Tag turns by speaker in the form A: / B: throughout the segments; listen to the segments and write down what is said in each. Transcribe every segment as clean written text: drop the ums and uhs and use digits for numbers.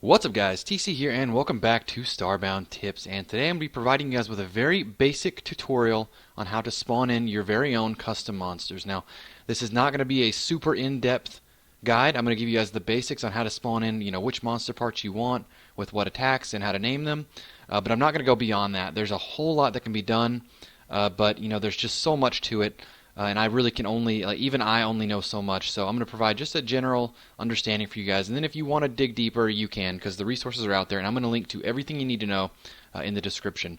A: What's up guys, TC here and welcome back to Starbound Tips, and today I'm going to be providing you guys with a very basic tutorial on how to spawn in your very own custom monsters. Now, this is not going to be a super in-depth guide. I'm going to give you guys the basics on how to spawn in, which monster parts you want, with what attacks, and how to name them. But I'm not going to go beyond that. There's a whole lot that can be done, but there's just so much to it. And I really can only, even I only know so much, so I'm going to provide just a general understanding for you guys. And then if you want to dig deeper, you can, because the resources are out there, and I'm going to link to everything you need to know in the description.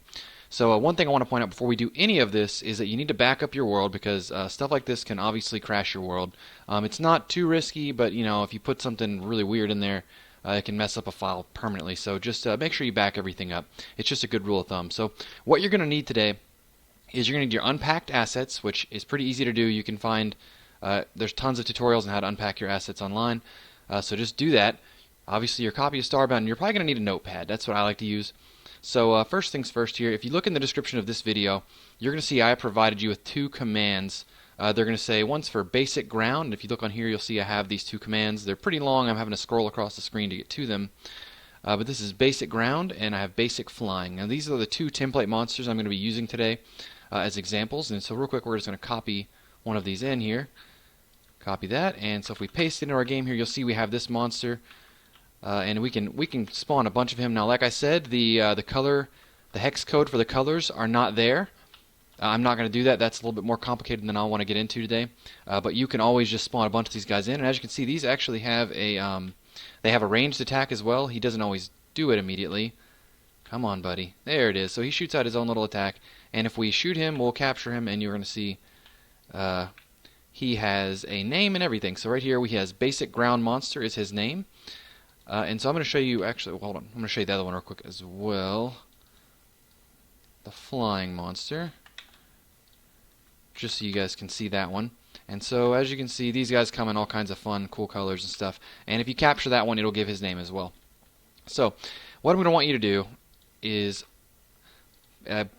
A: So one thing I want to point out before we do any of this is that you need to back up your world, because stuff like this can obviously crash your world. It's not too risky, but if you put something really weird in there, it can mess up a file permanently. So just make sure you back everything up. It's just a good rule of thumb. So what you're going to need today is you're going to need your unpacked assets, which is pretty easy to do. You can find, there's tons of tutorials on how to unpack your assets online, so just do that. Obviously your copy of Starbound, you're probably going to need a notepad. That's what I like to use. So first things first here, if you look in the description of this video, you're going to see I provided you with two commands. They're going to say one's for basic ground. If you look on here, you'll see I have these two commands. They're pretty long. I'm having to scroll across the screen to get to them. But this is basic ground, and I have basic flying. Now these are the two template monsters I'm going to be using today as examples. And so real quick, we're just going to copy one of these in here. Copy that, and so if we paste it into our game here, you'll see we have this monster, and we can spawn a bunch of him. Now, like I said, the hex code for the colors are not there. I'm not going to do that. That's a little bit more complicated than I want to get into today. But you can always just spawn a bunch of these guys in, and as you can see, these actually have a they have a ranged attack as well. He doesn't always do it immediately. Come on, buddy. There it is. So he shoots out his own little attack, and if we shoot him, we'll capture him, and you're going to see he has a name and everything. So right here, he has basic ground monster is his name. And so I'm going to show you, actually, hold on. I'm going to show you the other one real quick as well. The flying monster. Just so you guys can see that one. And so, as you can see, these guys come in all kinds of fun, cool colors and stuff. And if you capture that one, it'll give his name as well. So, what I'm going to want you to do is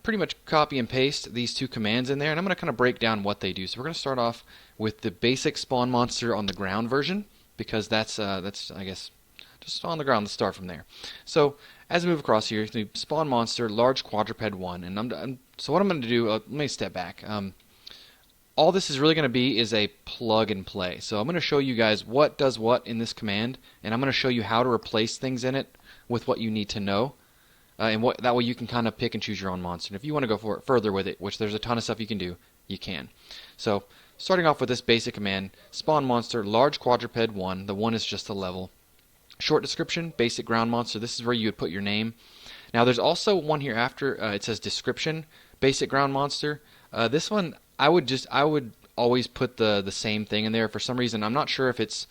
A: pretty much copy and paste these two commands in there, and I'm going to kind of break down what they do. So we're going to start off with the basic spawn monster on the ground version, because that's I guess just on the ground. Let's start from there. So as we move across here, spawn monster large quadruped 1, and so what I'm going to do. Let me step back. All this is really going to be is a plug and play. So I'm going to show you guys what does what in this command, and I'm going to show you how to replace things in it with what you need to know. And that way you can kind of pick and choose your own monster. And if you want to go for it further with it, which there's a ton of stuff you can do, you can. So starting off with this basic command, spawn monster, large quadruped 1. The 1 is just a level. Short description, basic ground monster. This is where you would put your name. Now there's also one here after, it says description, basic ground monster. This one, I would always put the same thing in there. For some reason, I'm not sure if it's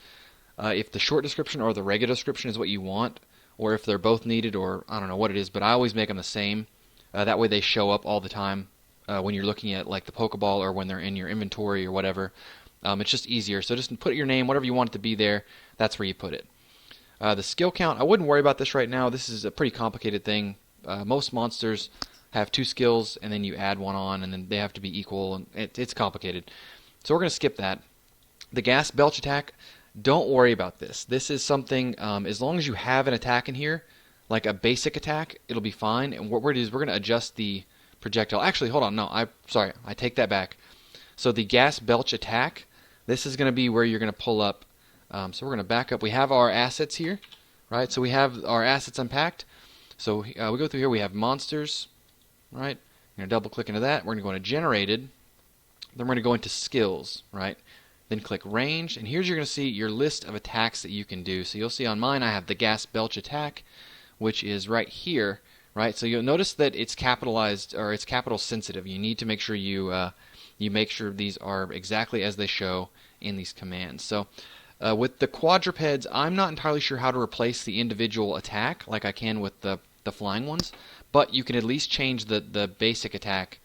A: if the short description or the regular description is what you want, or if they're both needed, or I don't know what it is, but I always make them the same. That way they show up all the time when you're looking at like the Pokeball, or when they're in your inventory or whatever. It's just easier. So just put your name, whatever you want it to be there, that's where you put it. The skill count, I wouldn't worry about this right now. This is a pretty complicated thing. Most monsters have 2 skills, and then you add one on, and then they have to be equal, and it's complicated. So we're going to skip that. The gas belch attack, don't worry about this. This is something, as long as you have an attack in here, like a basic attack, it'll be fine. And what we're going to do is we're going to adjust the projectile. Actually, hold on. No, sorry. I take that back. So the gas belch attack, this is going to be where you're going to pull up. So we're going to back up. We have our assets here, right? So we have our assets unpacked. So we go through here. We have monsters, right? We're going to double click into that. We're going to go into generated. Then we're going to go into skills, right? Then click range, and here's you're going to see your list of attacks that you can do. So you'll see on mine I have the gas belch attack, which is right here, right? So you'll notice that it's capitalized, or it's capital sensitive. You need to make sure you make sure these are exactly as they show in these commands. So with the quadrupeds, I'm not entirely sure how to replace the individual attack like I can with the flying ones, but you can at least change the basic attack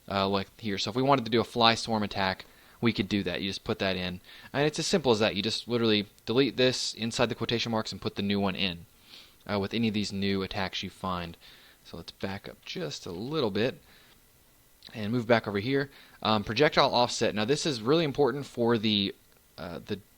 A: like here. So if we wanted to do a fly swarm attack, we could do that. You just put that in, and it's as simple as that. You just literally delete this inside the quotation marks and put the new one in with any of these new attacks you find. So let's back up just a little bit and move back over here. Projectile offset. Now this is really important for the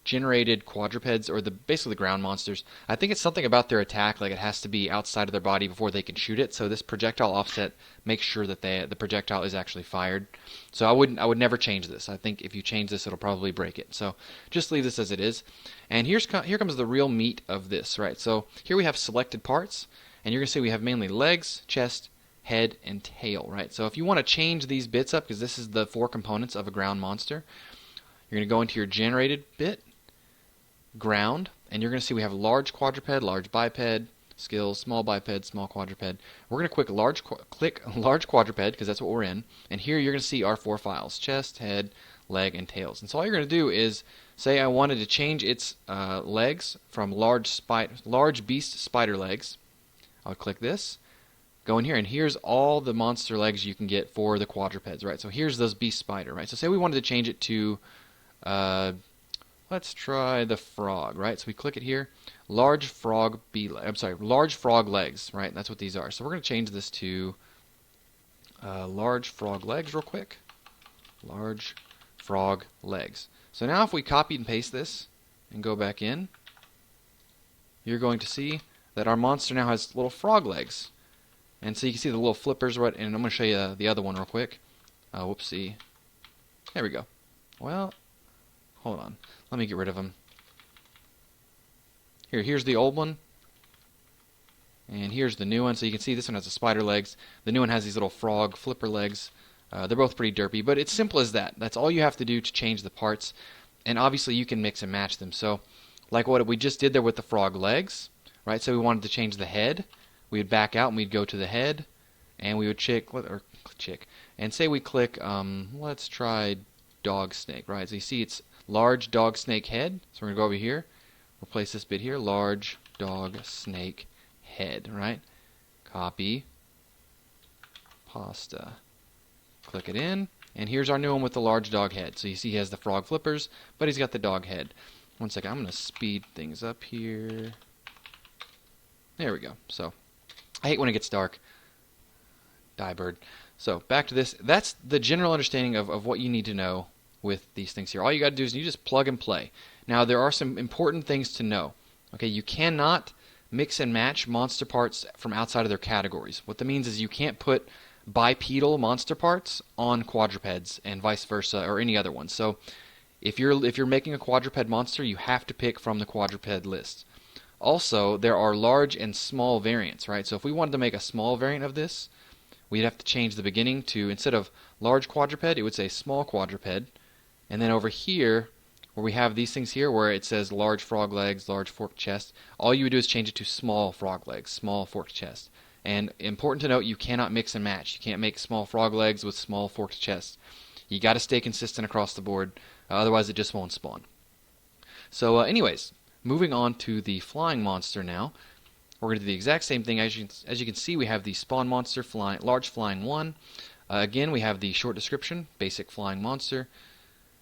A: generated quadrupeds, or basically the ground monsters, I think it's something about their attack, like it has to be outside of their body before they can shoot it. So this projectile offset makes sure that the projectile is actually fired. So I would never change this. I think if you change this, it'll probably break it. So just leave this as it is. And here comes the real meat of this, right? So here we have selected parts, and you're gonna see we have mainly legs, chest, head, and tail, right? So if you want to change these bits up, because this is the 4 components of a ground monster, you're going to go into your generated bit, ground, and you're going to see we have large quadruped, large biped, skills, small biped, small quadruped. We're going to click large quadruped because that's what we're in, and here you're going to see our 4 files: chest, head, leg, and tails. And so all you're going to do is say I wanted to change its legs from large beast spider legs. I'll click this, go in here, and here's all the monster legs you can get for the quadrupeds, right? So here's those beast spider, right? So say we wanted to change it to let's try the frog, right? So we click it here, large frog legs, right? That's what these are. So we're going to change this to large frog legs real quick. Large frog legs. So now if we copy and paste this and go back in, you're going to see that our monster now has little frog legs. And so you can see the little flippers, right? And I'm going to show you the other one real quick. Whoopsie. There we go. Well, hold on. Let me get rid of them. Here's the old one. And here's the new one. So you can see this one has the spider legs. The new one has these little frog flipper legs. They're both pretty derpy, but it's simple as that. That's all you have to do to change the parts. And obviously you can mix and match them. So like what we just did there with the frog legs, right? So we wanted to change the head. We would back out and we'd go to the head, and we would check, and say we click, let's try dog snake, right? So you see it's large dog snake head. So we're going to go over here, replace this bit here, large dog snake head, right? Copy, pasta, click it in, and here's our new one with the large dog head. So you see he has the frog flippers, but he's got the dog head. One second, I'm going to speed things up here. There we go. So I hate when it gets dark. Die bird. So back to this. That's the general understanding of what you need to know with these things here. All you got to do is you just plug and play. Now there are some important things to know. Okay, you cannot mix and match monster parts from outside of their categories. What that means is you can't put bipedal monster parts on quadrupeds and vice versa, or any other ones. So if you're making a quadruped monster, you have to pick from the quadruped list. Also, there are large and small variants, right? So if we wanted to make a small variant of this, we'd have to change the beginning to, instead of large quadruped, it would say small quadruped. And then over here, where we have these things here, where it says large frog legs, large forked chest, all you would do is change it to small frog legs, small forked chest. And important to note, you cannot mix and match. You can't make small frog legs with small forked chest. You got to stay consistent across the board, otherwise it just won't spawn. So anyways, moving on to the flying monster now. We're going to do the exact same thing. As you can see, we have the spawn monster, large flying 1. Again, we have the short description, basic flying monster.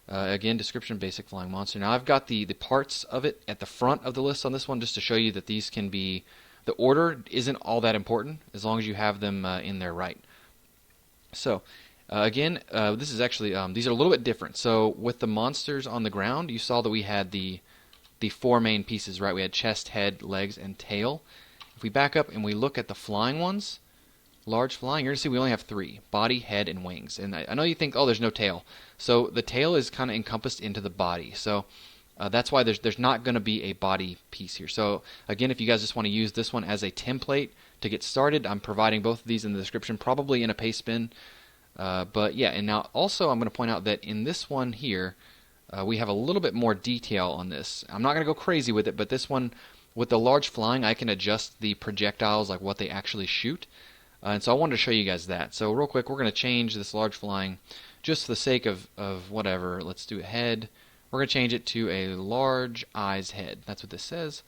A: Again, description, basic flying monster. Now I've got the parts of it at the front of the list on this one just to show you that these can be, the order isn't all that important as long as you have them in there right. So again, this is actually, these are a little bit different. So with the monsters on the ground, you saw that we had the 4 main pieces, right? We had chest, head, legs, and tail. If we back up and we look at the flying ones, large flying, you're going to see we only have 3, body, head, and wings. And I know you think, oh, there's no tail. So the tail is kind of encompassed into the body. So that's why there's not going to be a body piece here. So again, if you guys just want to use this one as a template to get started, I'm providing both of these in the description, probably in a pastebin. But yeah, and now also I'm going to point out that in this one here, we have a little bit more detail on this. I'm not going to go crazy with it, but this one, with the large flying, I can adjust the projectiles, like what they actually shoot. And so I wanted to show you guys that. So real quick, we're going to change this large flying just for the sake of whatever. Let's do a head. We're going to change it to a large eyes head. That's what this says.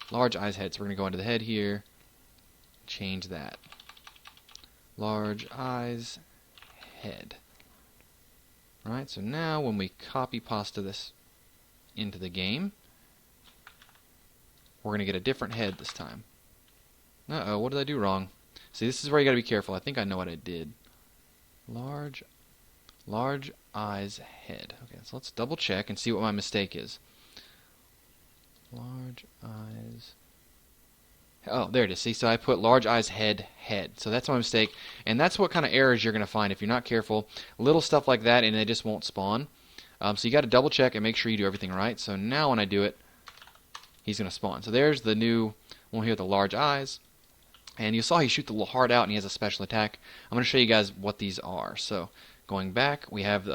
A: Large eyes head. So we're going to go into the head here. Change that. Large eyes head. Alright, so now when we copy pasta this into the game, we're going to get a different head this time. Uh-oh, what did I do wrong? See, this is where you got to be careful. I think I know what I did. Large eyes head. Okay, so let's double check and see what my mistake is. Large eyes. Oh, there it is. See, so I put large eyes, head, head. So that's my mistake. And that's what kind of errors you're going to find if you're not careful. Little stuff like that, and they just won't spawn. So you got to double check and make sure you do everything right. So now when I do it, he's going to spawn. So there's the new one here with the large eyes. And you saw he shoot the little heart out, and he has a special attack. I'm going to show you guys what these are. So going back, we have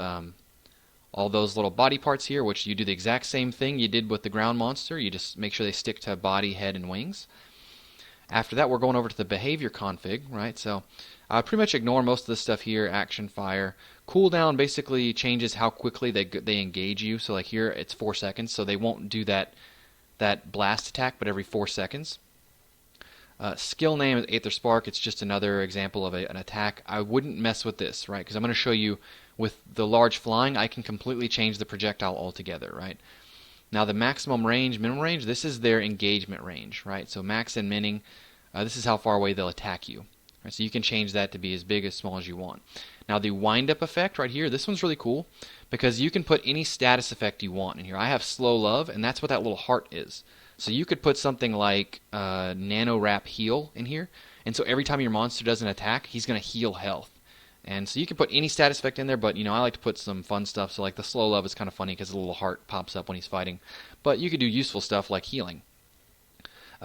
A: all those little body parts here, which you do the exact same thing you did with the ground monster. You just make sure they stick to body, head, and wings. After that, we're going over to the behavior config, right? So I pretty much ignore most of this stuff here. Action, fire. Cooldown basically changes how quickly they engage you. So like here, it's 4 seconds, so they won't do that blast attack, but every 4 seconds. Skill name is Aether Spark. It's just another example of an attack. I wouldn't mess with this, right? Because I'm going to show you with the large flying, I can completely change the projectile altogether, right? Now the maximum range, minimum range, this is their engagement range, right? So max and mining, this is how far away they'll attack you. Right? So you can change that to be as big as small as you want. Now the wind-up effect right here, this one's really cool because you can put any status effect you want in here. I have slow love, and that's what that little heart is. So you could put something like Nano Wrap Heal in here, and so every time your monster does an attack, he's going to heal health. And so you can put any status effect in there, but you know I like to put some fun stuff. So like the slow love is kind of funny because the little heart pops up when he's fighting. But you could do useful stuff like healing.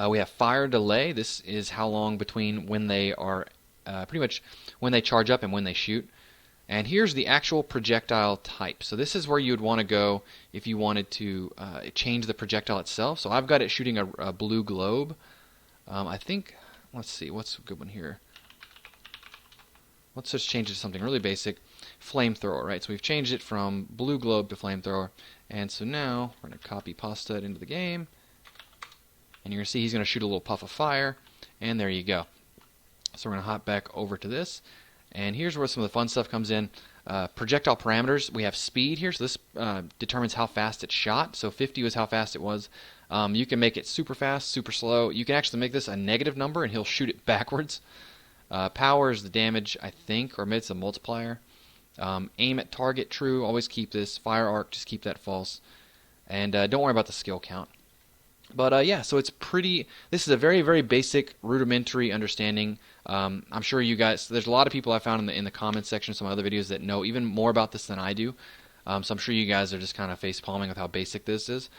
A: We have fire delay. This is how long between when they are pretty much when they charge up and when they shoot. And here's the actual projectile type. So this is where you would want to go if you wanted to change the projectile itself. So I've got it shooting a blue globe. I think, let's see, what's a good one here? Let's just change it to something really basic. Flamethrower, right? So we've changed it from blue globe to flamethrower. And so now we're going to copy pasta into the game. And you're going to see he's going to shoot a little puff of fire. And there you go. So we're going to hop back over to this. And here's where some of the fun stuff comes in. Projectile parameters. We have speed here. So this determines how fast it's shot. So 50 was how fast it was. You can make it super fast, super slow. You can actually make this a negative number and he'll shoot it backwards. Power is the damage, I think, or maybe it's a multiplier. Aim at target, true. Always keep this. Fire arc, just keep that false. And don't worry about the skill count. But yeah, so it's pretty. This is a very, very basic, rudimentary understanding. I'm sure you guys. There's a lot of people I found in the comments section, some other videos that know even more about this than I do. So I'm sure you guys are just kind of face palming with how basic this is.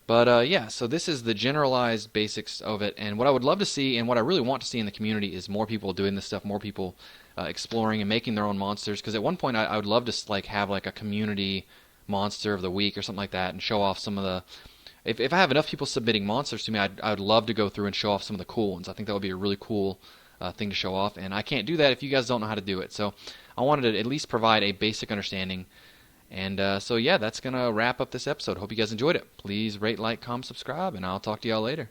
A: But yeah, so this is the generalized basics of it, and what I would love to see, and what I really want to see in the community, is more people doing this stuff, more people exploring and making their own monsters. Because at one point, I would love to have like a community monster of the week or something like that, and show off some of the. If I have enough people submitting monsters to me, I would love to go through and show off some of the cool ones. I think that would be a really cool thing to show off, and I can't do that if you guys don't know how to do it. So I wanted to at least provide a basic understanding. And so yeah, that's going to wrap up this episode. Hope you guys enjoyed it. Please rate, like, comment, subscribe, and I'll talk to y'all later.